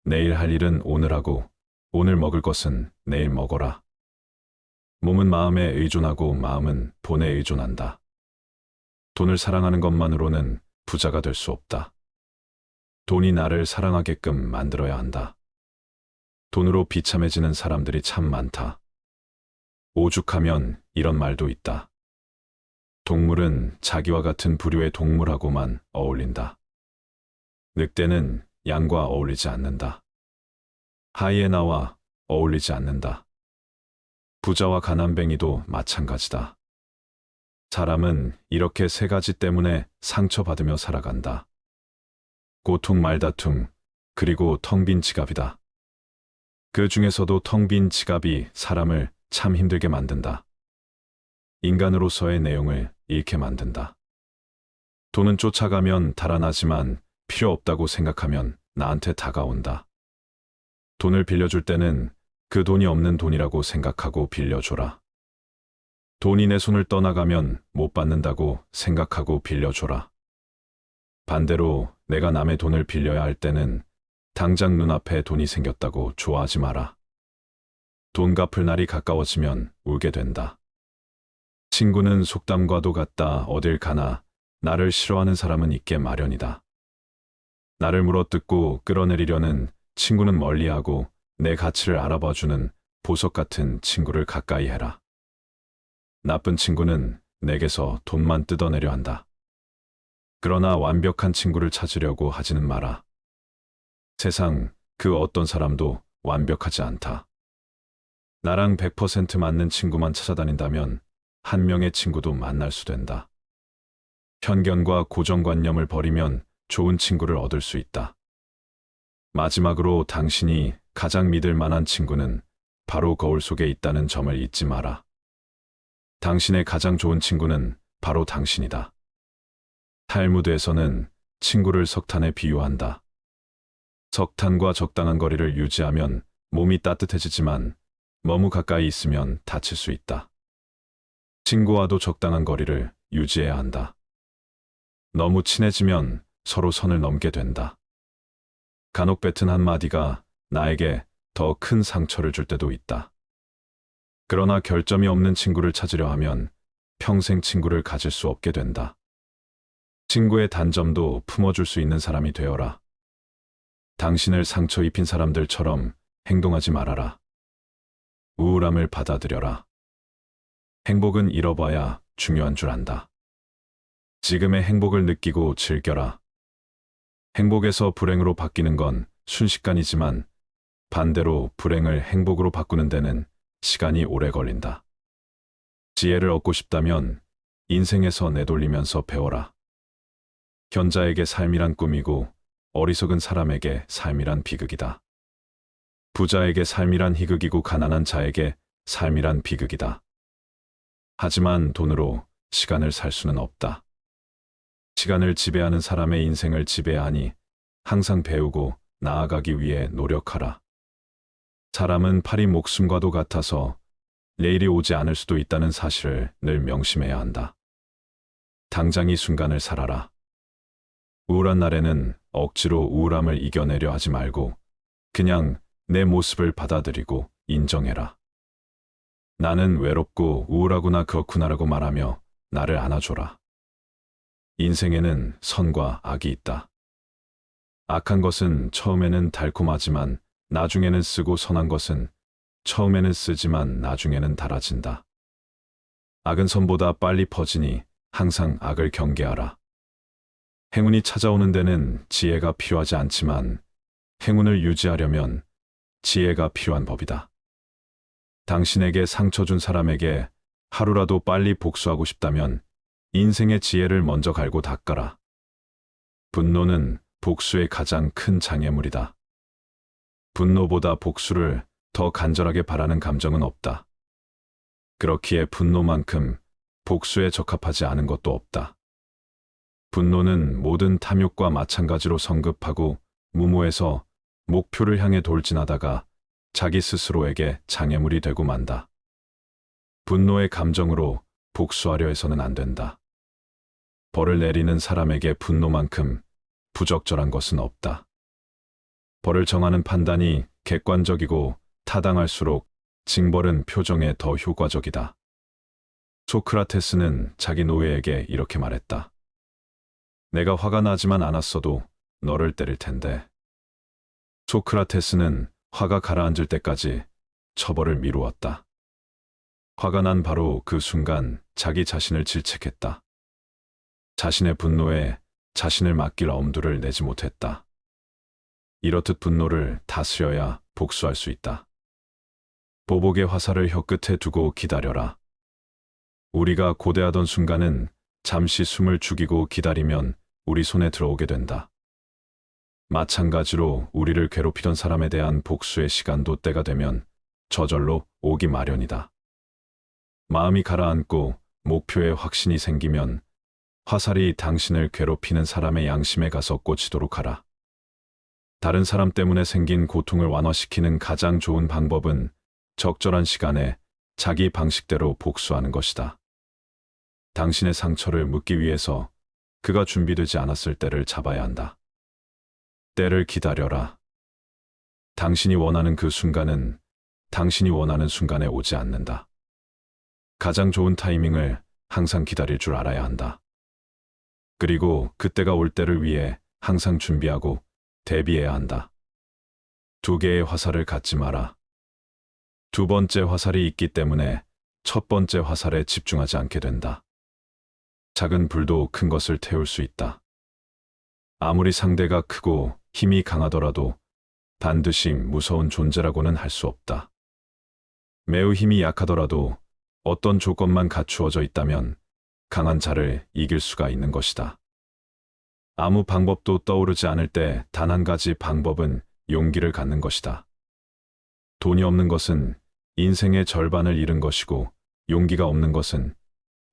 내일 할 일은 오늘 하고 오늘 먹을 것은 내일 먹어라. 몸은 마음에 의존하고 마음은 돈에 의존한다. 돈을 사랑하는 것만으로는 부자가 될 수 없다. 돈이 나를 사랑하게끔 만들어야 한다. 돈으로 비참해지는 사람들이 참 많다. 오죽하면 이런 말도 있다. 동물은 자기와 같은 부류의 동물하고만 어울린다. 늑대는 양과 어울리지 않는다. 하이에나와 어울리지 않는다. 부자와 가난뱅이도 마찬가지다. 사람은 이렇게 3가지 때문에 상처받으며 살아간다. 고통, 말다툼, 그리고 텅 빈 지갑이다. 그 중에서도 텅 빈 지갑이 사람을 참 힘들게 만든다. 인간으로서의 내용을 잃게 만든다. 돈은 쫓아가면 달아나지만 필요 없다고 생각하면 나한테 다가온다. 돈을 빌려줄 때는 그 돈이 없는 돈이라고 생각하고 빌려줘라. 돈이 내 손을 떠나가면 못 받는다고 생각하고 빌려줘라. 반대로 내가 남의 돈을 빌려야 할 때는 당장 눈앞에 돈이 생겼다고 좋아하지 마라. 돈 갚을 날이 가까워지면 울게 된다. 친구는 속담과도 같다. 어딜 가나 나를 싫어하는 사람은 있게 마련이다. 나를 물어뜯고 끌어내리려는 친구는 멀리하고 내 가치를 알아봐주는 보석 같은 친구를 가까이 해라. 나쁜 친구는 내게서 돈만 뜯어내려 한다. 그러나 완벽한 친구를 찾으려고 하지는 마라. 세상 그 어떤 사람도 완벽하지 않다. 나랑 100% 맞는 친구만 찾아다닌다면 한 명의 친구도 만날 수 된다. 편견과 고정관념을 버리면 좋은 친구를 얻을 수 있다. 마지막으로 당신이 가장 믿을 만한 친구는 바로 거울 속에 있다는 점을 잊지 마라. 당신의 가장 좋은 친구는 바로 당신이다. 탈무드에서는 친구를 석탄에 비유한다. 석탄과 적당한 거리를 유지하면 몸이 따뜻해지지만 너무 가까이 있으면 다칠 수 있다. 친구와도 적당한 거리를 유지해야 한다. 너무 친해지면 서로 선을 넘게 된다. 간혹 뱉은 한마디가 나에게 더 큰 상처를 줄 때도 있다. 그러나 결점이 없는 친구를 찾으려 하면 평생 친구를 가질 수 없게 된다. 친구의 단점도 품어줄 수 있는 사람이 되어라. 당신을 상처 입힌 사람들처럼 행동하지 말아라. 우울함을 받아들여라. 행복은 잃어봐야 중요한 줄 안다. 지금의 행복을 느끼고 즐겨라. 행복에서 불행으로 바뀌는 건 순식간이지만 반대로 불행을 행복으로 바꾸는 데는 시간이 오래 걸린다. 지혜를 얻고 싶다면 인생에서 내돌리면서 배워라. 현자에게 삶이란 꿈이고 어리석은 사람에게 삶이란 비극이다. 부자에게 삶이란 희극이고 가난한 자에게 삶이란 비극이다. 하지만 돈으로 시간을 살 수는 없다. 시간을 지배하는 사람의 인생을 지배하니 항상 배우고 나아가기 위해 노력하라. 사람은 파리 목숨과도 같아서 내일이 오지 않을 수도 있다는 사실을 늘 명심해야 한다. 당장 이 순간을 살아라. 우울한 날에는 억지로 우울함을 이겨내려 하지 말고 그냥 내 모습을 받아들이고 인정해라. 나는 외롭고 우울하구나 그렇구나라고 말하며 나를 안아줘라. 인생에는 선과 악이 있다. 악한 것은 처음에는 달콤하지만 나중에는 쓰고 선한 것은 처음에는 쓰지만 나중에는 달아진다. 악은 선보다 빨리 퍼지니 항상 악을 경계하라. 행운이 찾아오는 데는 지혜가 필요하지 않지만 행운을 유지하려면 지혜가 필요한 법이다. 당신에게 상처 준 사람에게 하루라도 빨리 복수하고 싶다면 인생의 지혜를 먼저 갈고 닦아라. 분노는 복수의 가장 큰 장애물이다. 분노보다 복수를 더 간절하게 바라는 감정은 없다. 그렇기에 분노만큼 복수에 적합하지 않은 것도 없다. 분노는 모든 탐욕과 마찬가지로 성급하고 무모해서 목표를 향해 돌진하다가 자기 스스로에게 장애물이 되고 만다. 분노의 감정으로 복수하려 해서는 안 된다. 벌을 내리는 사람에게 분노만큼 부적절한 것은 없다. 벌을 정하는 판단이 객관적이고 타당할수록 징벌은 표정에 더 효과적이다. 소크라테스는 자기 노예에게 이렇게 말했다. 내가 화가 나지만 않았어도 너를 때릴 텐데. 소크라테스는 화가 가라앉을 때까지 처벌을 미루었다. 화가 난 바로 그 순간 자기 자신을 질책했다. 자신의 분노에 자신을 맡길 엄두를 내지 못했다. 이렇듯 분노를 다스려야 복수할 수 있다. 보복의 화살을 혀끝에 두고 기다려라. 우리가 고대하던 순간은 잠시 숨을 죽이고 기다리면 우리 손에 들어오게 된다. 마찬가지로 우리를 괴롭히던 사람에 대한 복수의 시간도 때가 되면 저절로 오기 마련이다. 마음이 가라앉고 목표에 확신이 생기면 화살이 당신을 괴롭히는 사람의 양심에 가서 꽂히도록 하라. 다른 사람 때문에 생긴 고통을 완화시키는 가장 좋은 방법은 적절한 시간에 자기 방식대로 복수하는 것이다. 당신의 상처를 묻기 위해서 그가 준비되지 않았을 때를 잡아야 한다. 때를 기다려라. 당신이 원하는 그 순간은 당신이 원하는 순간에 오지 않는다. 가장 좋은 타이밍을 항상 기다릴 줄 알아야 한다. 그리고 그때가 올 때를 위해 항상 준비하고 대비해야 한다. 두 개의 화살을 갖지 마라. 두 번째 화살이 있기 때문에 첫 번째 화살에 집중하지 않게 된다. 작은 불도 큰 것을 태울 수 있다. 아무리 상대가 크고 힘이 강하더라도 반드시 무서운 존재라고는 할 수 없다. 매우 힘이 약하더라도 어떤 조건만 갖추어져 있다면 강한 자를 이길 수가 있는 것이다. 아무 방법도 떠오르지 않을 때 단 한 가지 방법은 용기를 갖는 것이다. 돈이 없는 것은 인생의 절반을 잃은 것이고 용기가 없는 것은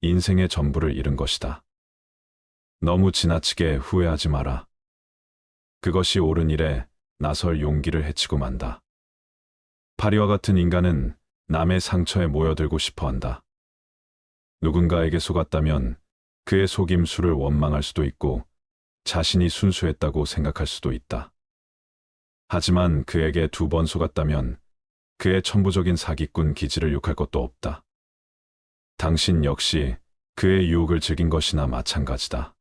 인생의 전부를 잃은 것이다. 너무 지나치게 후회하지 마라. 그것이 옳은 일에 나설 용기를 해치고 만다. 파리와 같은 인간은 남의 상처에 모여들고 싶어 한다. 누군가에게 속았다면 그의 속임수를 원망할 수도 있고 자신이 순수했다고 생각할 수도 있다. 하지만 그에게 2번 속았다면 그의 천부적인 사기꾼 기질을 욕할 것도 없다. 당신 역시 그의 유혹을 즐긴 것이나 마찬가지다.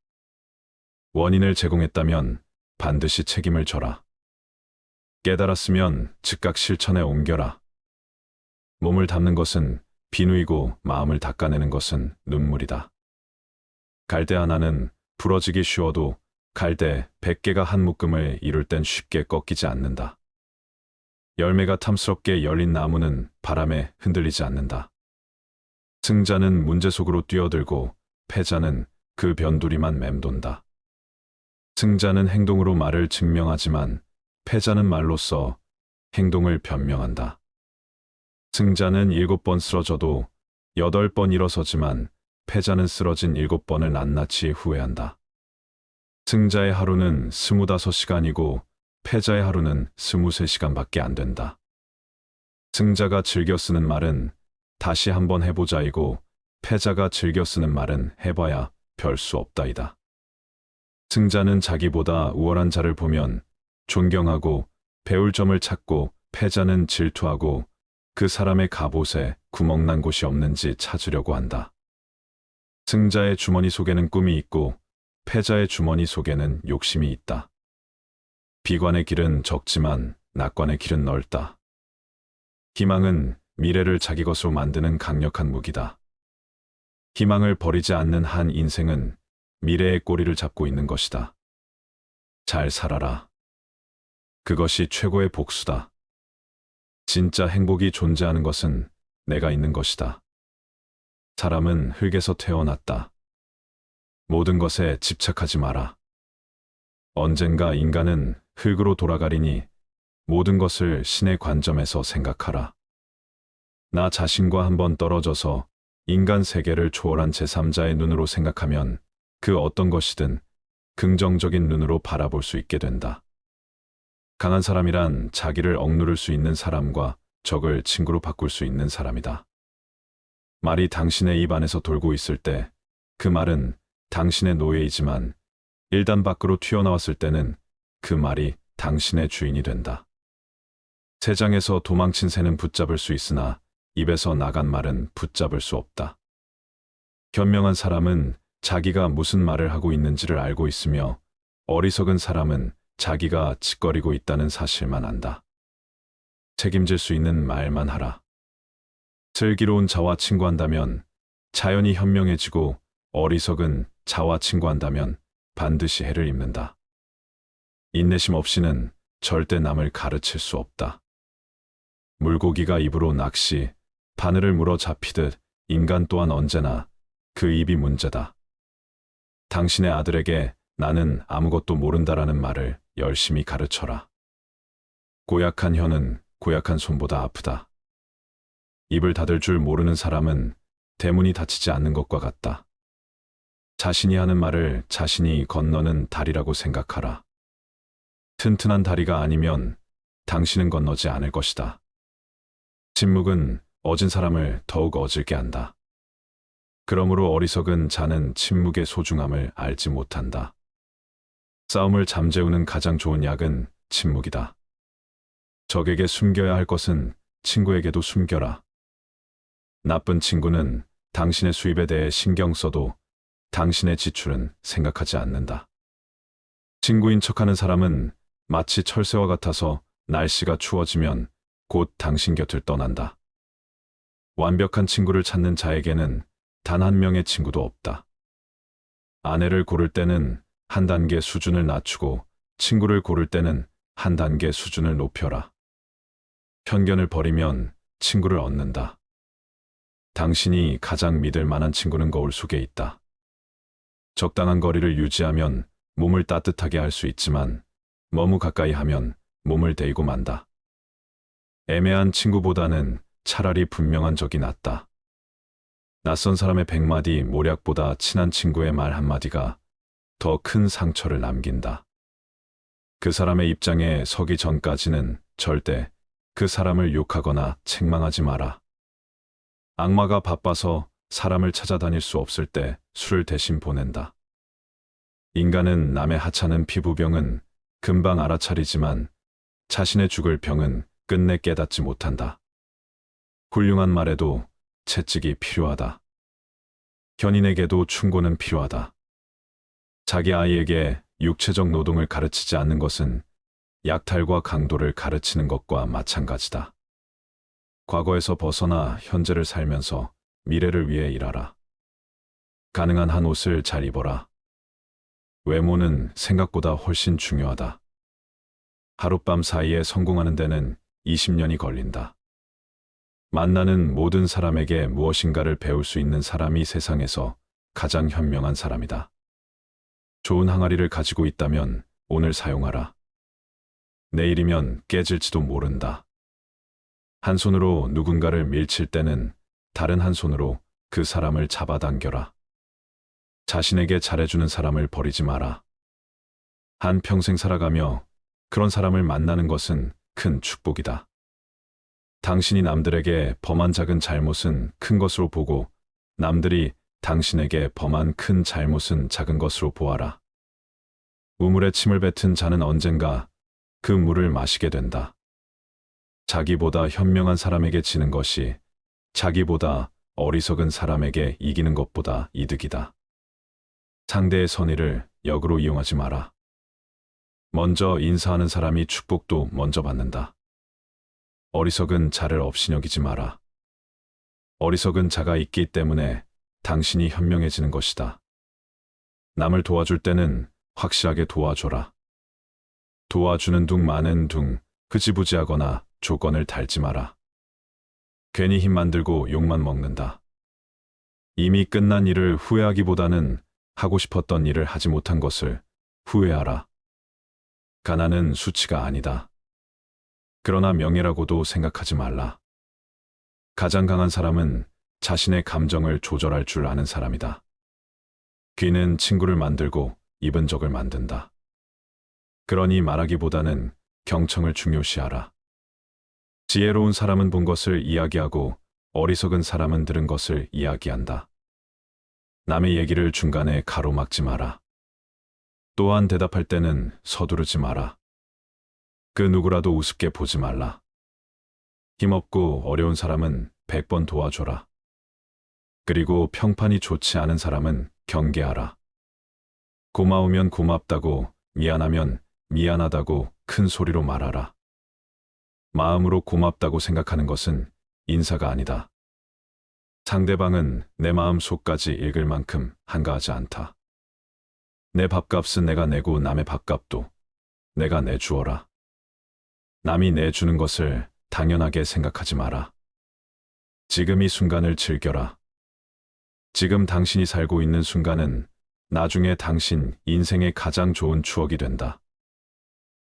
원인을 제공했다면 반드시 책임을 져라. 깨달았으면 즉각 실천에 옮겨라. 몸을 담는 것은 비누이고 마음을 닦아내는 것은 눈물이다. 갈대 하나는 부러지기 쉬워도 갈대 100개가 한 묶음을 이룰 땐 쉽게 꺾이지 않는다. 열매가 탐스럽게 열린 나무는 바람에 흔들리지 않는다. 승자는 문제 속으로 뛰어들고 패자는 그 변두리만 맴돈다. 승자는 행동으로 말을 증명하지만 패자는 말로써 행동을 변명한다. 승자는 7번 쓰러져도 8번 일어서지만 패자는 쓰러진 7번을 낱낱이 후회한다. 승자의 하루는 25시간이고 패자의 하루는 23시간밖에 안 된다. 승자가 즐겨 쓰는 말은 다시 한번 해보자이고 패자가 즐겨 쓰는 말은 해봐야 별 수 없다이다. 승자는 자기보다 우월한 자를 보면 존경하고 배울 점을 찾고 패자는 질투하고 그 사람의 갑옷에 구멍난 곳이 없는지 찾으려고 한다. 승자의 주머니 속에는 꿈이 있고 패자의 주머니 속에는 욕심이 있다. 비관의 길은 적지만 낙관의 길은 넓다. 희망은 미래를 자기 것으로 만드는 강력한 무기다. 희망을 버리지 않는 한 인생은 미래의 꼬리를 잡고 있는 것이다. 잘 살아라. 그것이 최고의 복수다. 진짜 행복이 존재하는 것은 내가 있는 것이다. 사람은 흙에서 태어났다. 모든 것에 집착하지 마라. 언젠가 인간은 흙으로 돌아가리니 모든 것을 신의 관점에서 생각하라. 나 자신과 한번 떨어져서 인간 세계를 초월한 제3자의 눈으로 생각하면 그 어떤 것이든 긍정적인 눈으로 바라볼 수 있게 된다. 강한 사람이란 자기를 억누를 수 있는 사람과 적을 친구로 바꿀 수 있는 사람이다. 말이 당신의 입 안에서 돌고 있을 때 그 말은 당신의 노예이지만 일단 밖으로 튀어나왔을 때는 그 말이 당신의 주인이 된다. 새장에서 도망친 새는 붙잡을 수 있으나 입에서 나간 말은 붙잡을 수 없다. 현명한 사람은 자기가 무슨 말을 하고 있는지를 알고 있으며 어리석은 사람은 자기가 짓거리고 있다는 사실만 안다. 책임질 수 있는 말만 하라. 슬기로운 자와 친구한다면 자연이 현명해지고 어리석은 자와 친구한다면 반드시 해를 입는다. 인내심 없이는 절대 남을 가르칠 수 없다. 물고기가 입으로 낚시, 바늘을 물어 잡히듯 인간 또한 언제나 그 입이 문제다. 당신의 아들에게 나는 아무것도 모른다라는 말을 열심히 가르쳐라. 고약한 혀는 고약한 손보다 아프다. 입을 닫을 줄 모르는 사람은 대문이 닫히지 않는 것과 같다. 자신이 하는 말을 자신이 건너는 다리라고 생각하라. 튼튼한 다리가 아니면 당신은 건너지 않을 것이다. 침묵은 어진 사람을 더욱 어질게 한다. 그러므로 어리석은 자는 침묵의 소중함을 알지 못한다. 싸움을 잠재우는 가장 좋은 약은 침묵이다. 적에게 숨겨야 할 것은 친구에게도 숨겨라. 나쁜 친구는 당신의 수입에 대해 신경 써도 당신의 지출은 생각하지 않는다. 친구인 척하는 사람은 마치 철새와 같아서 날씨가 추워지면 곧 당신 곁을 떠난다. 완벽한 친구를 찾는 자에게는 단 한 명의 친구도 없다. 아내를 고를 때는 한 단계 수준을 낮추고 친구를 고를 때는 한 단계 수준을 높여라. 편견을 버리면 친구를 얻는다. 당신이 가장 믿을 만한 친구는 거울 속에 있다. 적당한 거리를 유지하면 몸을 따뜻하게 할 수 있지만 너무 가까이 하면 몸을 데이고 만다. 애매한 친구보다는 차라리 분명한 적이 낫다. 낯선 사람의 100마디 모략보다 친한 친구의 말 한마디가 더 큰 상처를 남긴다. 그 사람의 입장에 서기 전까지는 절대 그 사람을 욕하거나 책망하지 마라. 악마가 바빠서 사람을 찾아다닐 수 없을 때 술을 대신 보낸다. 인간은 남의 하찮은 피부병은 금방 알아차리지만 자신의 죽을 병은 끝내 깨닫지 못한다. 훌륭한 말에도 채찍이 필요하다. 현인에게도 충고는 필요하다. 자기 아이에게 육체적 노동을 가르치지 않는 것은 약탈과 강도를 가르치는 것과 마찬가지다. 과거에서 벗어나 현재를 살면서 미래를 위해 일하라. 가능한 한 옷을 잘 입어라. 외모는 생각보다 훨씬 중요하다. 하룻밤 사이에 성공하는 데는 20년이 걸린다. 만나는 모든 사람에게 무엇인가를 배울 수 있는 사람이 세상에서 가장 현명한 사람이다. 좋은 항아리를 가지고 있다면 오늘 사용하라. 내일이면 깨질지도 모른다. 한 손으로 누군가를 밀칠 때는 다른 한 손으로 그 사람을 잡아당겨라. 자신에게 잘해주는 사람을 버리지 마라. 한 평생 살아가며 그런 사람을 만나는 것은 큰 축복이다. 당신이 남들에게 범한 작은 잘못은 큰 것으로 보고 남들이 당신에게 범한 큰 잘못은 작은 것으로 보아라. 우물에 침을 뱉은 자는 언젠가 그 물을 마시게 된다. 자기보다 현명한 사람에게 지는 것이 자기보다 어리석은 사람에게 이기는 것보다 이득이다. 상대의 선의를 역으로 이용하지 마라. 먼저 인사하는 사람이 축복도 먼저 받는다. 어리석은 자를 업신여기지 마라. 어리석은 자가 있기 때문에 당신이 현명해지는 것이다. 남을 도와줄 때는 확실하게 도와줘라. 도와주는 둥 마는 둥 흐지부지하거나 조건을 달지 마라. 괜히 힘 만들고 욕만 먹는다. 이미 끝난 일을 후회하기보다는 하고 싶었던 일을 하지 못한 것을 후회하라. 가난은 수치가 아니다. 그러나 명예라고도 생각하지 말라. 가장 강한 사람은 자신의 감정을 조절할 줄 아는 사람이다. 귀는 친구를 만들고 입은 적을 만든다. 그러니 말하기보다는 경청을 중요시하라. 지혜로운 사람은 본 것을 이야기하고 어리석은 사람은 들은 것을 이야기한다. 남의 얘기를 중간에 가로막지 마라. 또한 대답할 때는 서두르지 마라. 그 누구라도 우습게 보지 말라. 힘없고 어려운 사람은 100번 도와줘라. 그리고 평판이 좋지 않은 사람은 경계하라. 고마우면 고맙다고, 미안하면 미안하다고 큰 소리로 말하라. 마음으로 고맙다고 생각하는 것은 인사가 아니다. 상대방은 내 마음 속까지 읽을 만큼 한가하지 않다. 내 밥값은 내가 내고 남의 밥값도 내가 내주어라. 남이 내주는 것을 당연하게 생각하지 마라. 지금 이 순간을 즐겨라. 지금 당신이 살고 있는 순간은 나중에 당신 인생의 가장 좋은 추억이 된다.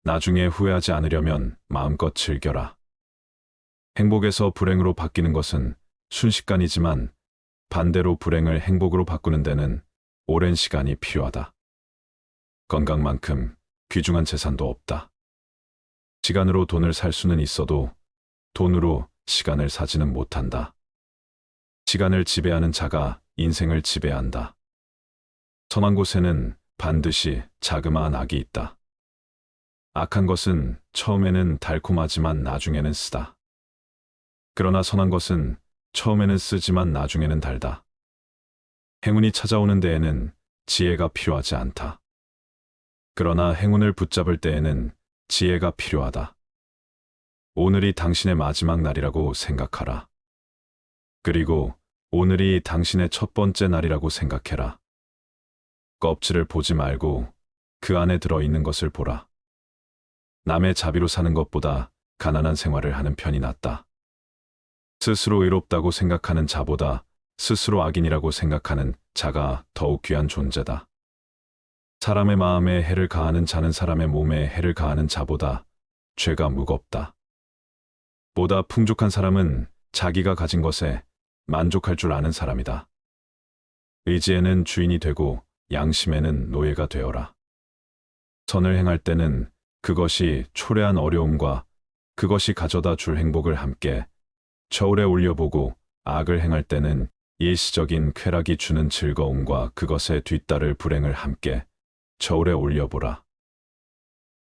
나중에 후회하지 않으려면 마음껏 즐겨라. 행복에서 불행으로 바뀌는 것은 순식간이지만 반대로 불행을 행복으로 바꾸는 데는 오랜 시간이 필요하다. 건강만큼 귀중한 재산도 없다. 시간으로 돈을 살 수는 있어도 돈으로 시간을 사지는 못한다. 시간을 지배하는 자가 인생을 지배한다. 선한 곳에는 반드시 자그마한 악이 있다. 악한 것은 처음에는 달콤하지만 나중에는 쓰다. 그러나 선한 것은 처음에는 쓰지만 나중에는 달다. 행운이 찾아오는 데에는 지혜가 필요하지 않다. 그러나 행운을 붙잡을 때에는 지혜가 필요하다. 오늘이 당신의 마지막 날이라고 생각하라. 그리고 오늘이 당신의 첫 번째 날이라고 생각해라. 껍질을 보지 말고 그 안에 들어있는 것을 보라. 남의 자비로 사는 것보다 가난한 생활을 하는 편이 낫다. 스스로 의롭다고 생각하는 자보다 스스로 악인이라고 생각하는 자가 더욱 귀한 존재다. 사람의 마음에 해를 가하는 자는 사람의 몸에 해를 가하는 자보다 죄가 무겁다. 보다 풍족한 사람은 자기가 가진 것에 만족할 줄 아는 사람이다. 의지에는 주인이 되고 양심에는 노예가 되어라. 선을 행할 때는 그것이 초래한 어려움과 그것이 가져다 줄 행복을 함께 저울에 올려보고, 악을 행할 때는 일시적인 쾌락이 주는 즐거움과 그것에 뒤따를 불행을 함께 저울에 올려보라.